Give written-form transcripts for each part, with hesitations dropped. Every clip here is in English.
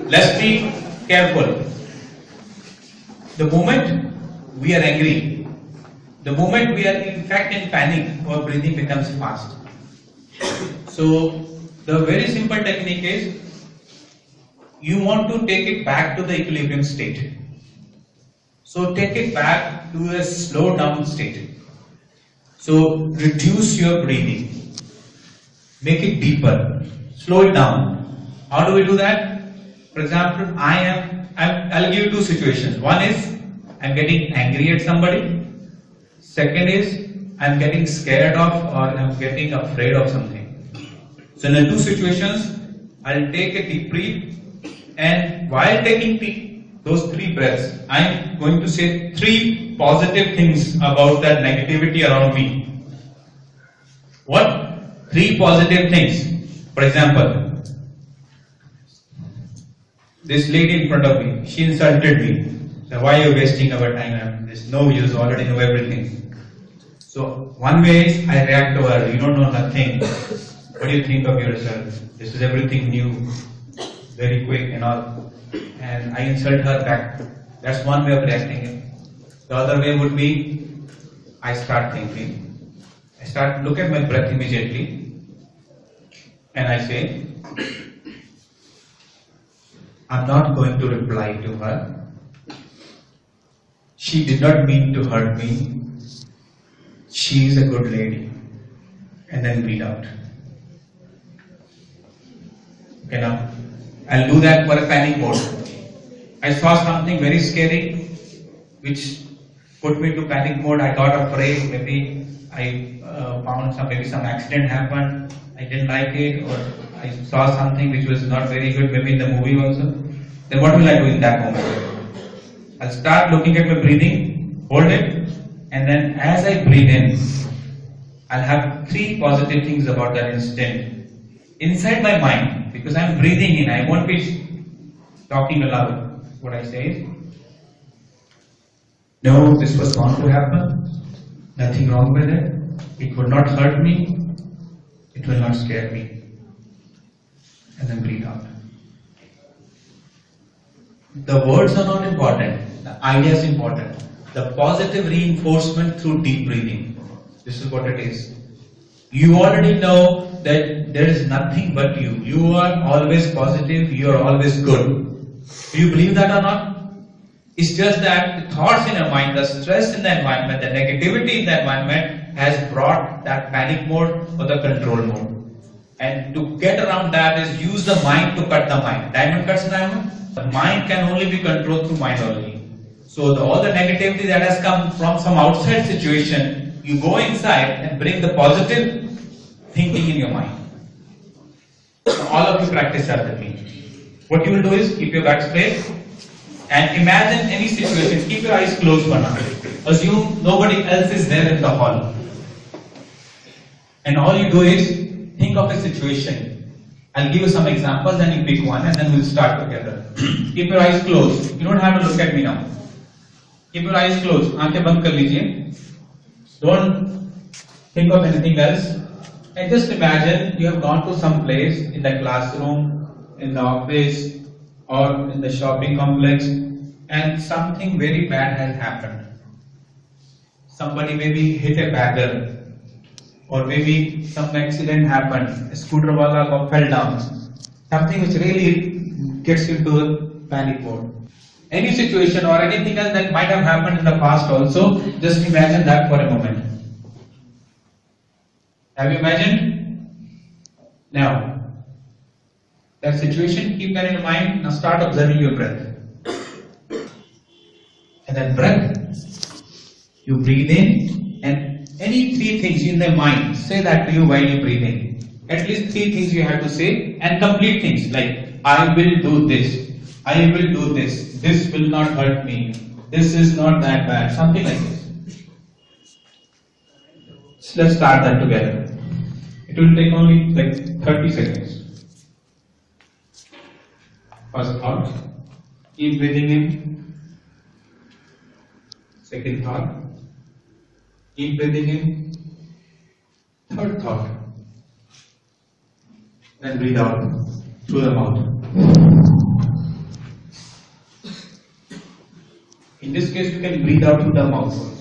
Let's be careful. The moment we are angry, the moment we are in fact in panic, our breathing becomes fast. So the very simple technique is, you want to take it back to the equilibrium state. So take it back to a slow down state. So reduce your breathing, make it deeper, slow it down. How do we do that? For example, I'll give you two situations. One is I'm getting angry at somebody. Second is I'm getting scared of or I'm getting afraid of something. So in the two situations, I'll take a deep breath, and while taking those three breaths, I'm going to say three positive things about that negativity around me. What? Three positive things. For example, this lady in front of me, she insulted me. So why are you wasting our time? There's no use, already know everything. So one way is I react to her, you don't know nothing. What do you think of yourself? This is everything new, very quick and all. And I insult her back. That's one way of reacting. The other way would be, I start thinking. I start look at my breath immediately. And I say, I'm not going to reply to her. She did not mean to hurt me. She is a good lady. And then breathe out. Okay, now I'll do that for a panic mode. I saw something very scary which put me to panic mode. I got afraid. Maybe I found maybe some accident happened. I didn't like it, or I saw something which was not very good, maybe in the movie also. Then what will I do in that moment? I'll start looking at my breathing, hold it, and then as I breathe in, I'll have three positive things about that instant inside my mind, because I'm breathing in. I won't be talking aloud. What I say is, no, this was bound to happen. Nothing wrong with it. It will not hurt me. It will not scare me. And then breathe out. The words are not important. The idea is important. The positive reinforcement through deep breathing. This is what it is. You already know that there is nothing but you. You are always positive. You are always good. Do you believe that or not? It's just that the thoughts in your mind, the stress in the environment, the negativity in the environment has brought that panic mode or the control mode. And to get around that is use the mind to cut the mind. Diamond cuts diamond. The mind can only be controlled through mind only. So all the negativity that has come from some outside situation, you go inside and bring the positive thinking in your mind. So all of you practice that with me. What you will do is keep your back straight and imagine any situation. Keep your eyes closed for now. Assume nobody else is there in the hall. And all you do is think of a situation. I'll give you some examples and you pick one and then we'll start together. Keep your eyes closed. You don't have to look at me now. Keep your eyes closed. Aankhein band kar lijiye. Don't think of anything else. And just imagine you have gone to some place in the classroom, in the office, or in the shopping complex, and something very bad has happened. Somebody maybe hit a bagger, or maybe some accident happened, a scooter wala fell down. Something which really gets you into a panic mode. Any situation or anything else that might have happened in the past also, just imagine that for a moment. Have you imagined? Now, that situation, keep that in mind. Now start observing your breath. And that breath, you breathe in, and any three things in the mind, say that to you while you breathe in. At least three things you have to say, and complete things like, I will do this, I will do this, this will not hurt me, this is not that bad, something like this. So let's start that together. It will take only like 30 seconds. First thought, keep breathing in. Second thought, keep breathing in. Third thought, then breathe out through the mouth. case you can breathe out through the mouth also.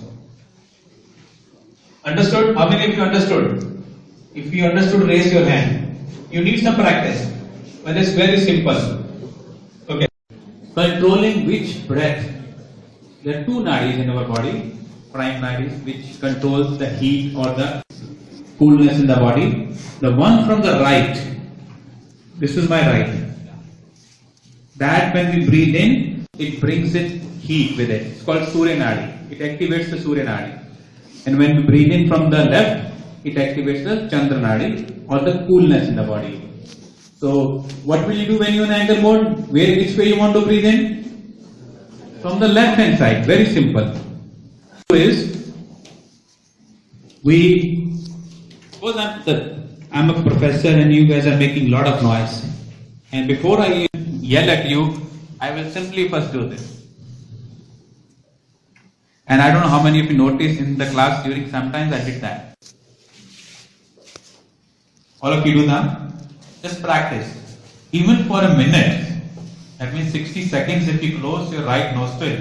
Understood? How many of you understood? If you understood, raise your hand. You need some practice, but it's very simple. Okay. Controlling which breath? There are two nadis in our body, prime nadis, which controls the heat or the coolness in the body. The one from the right, this is my right. That when we breathe in, it brings it heat with it. It's called Surya Nadi. It activates the Surya Nadi. And when we breathe in from the left, it activates the Chandra Nadi or the coolness in the body. So, what will you do when you're in anger mode? Which way you want to breathe in? From the left hand side. Very simple. Suppose I'm a professor and you guys are making a lot of noise. And before I yell at you, I will simply first do this. And I don't know how many of you noticed in the class during sometimes I did that. All of you do that? Just practice. Even for a minute, that means 60 seconds if you close your right nostril.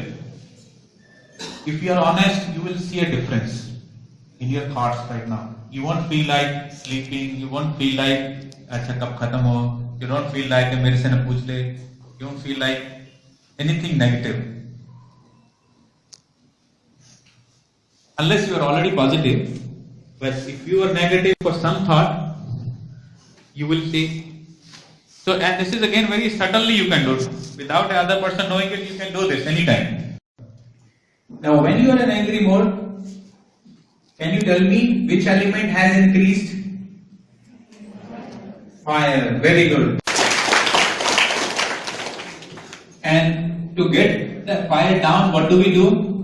If you are honest, you will see a difference in your thoughts right now. You won't feel like sleeping, you won't feel like acha kab khatam ho, you don't feel like mere se na pooch le, you don't feel like anything negative. Unless you are already positive, but if you are negative for some thought, you will see. So, and this is again very subtly you can do it. Without the other person knowing it, you can do this anytime. Now, when you are in angry mode, can you tell me which element has increased? Fire. Very good. And to get the fire down, what do we do?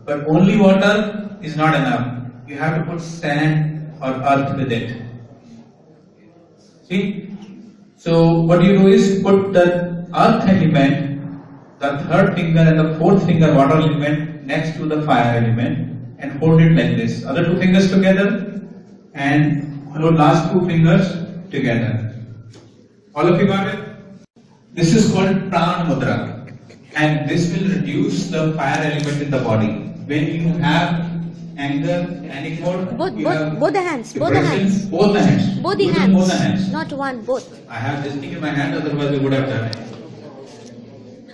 But only water is not enough. You have to put sand or earth with it. See? So what you do is put the earth element, the third finger and the fourth finger water element next to the fire element and hold it like this. Other two fingers together and hold last two fingers together. All of you got it? This is called Prana Mudra, and this will reduce the fire element in the body. When you have anger, panic mode, both the hands, both the hands, not one, both. I have this thing in my hand, otherwise we would have done it.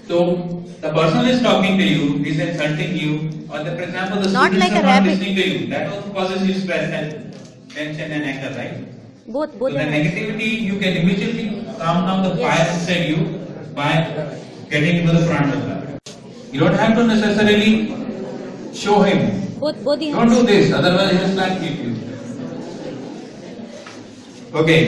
So the person is talking to you, is insulting you, or for example the Not students like are a not rabbit. listening to you. That also causes you stress and tension and anger, right? Both So the negativity, you can immediately calm down the fire inside you by getting into the front of that. You don't have to necessarily show him. Both the Don't hands. do this, otherwise he will slap you. Okay.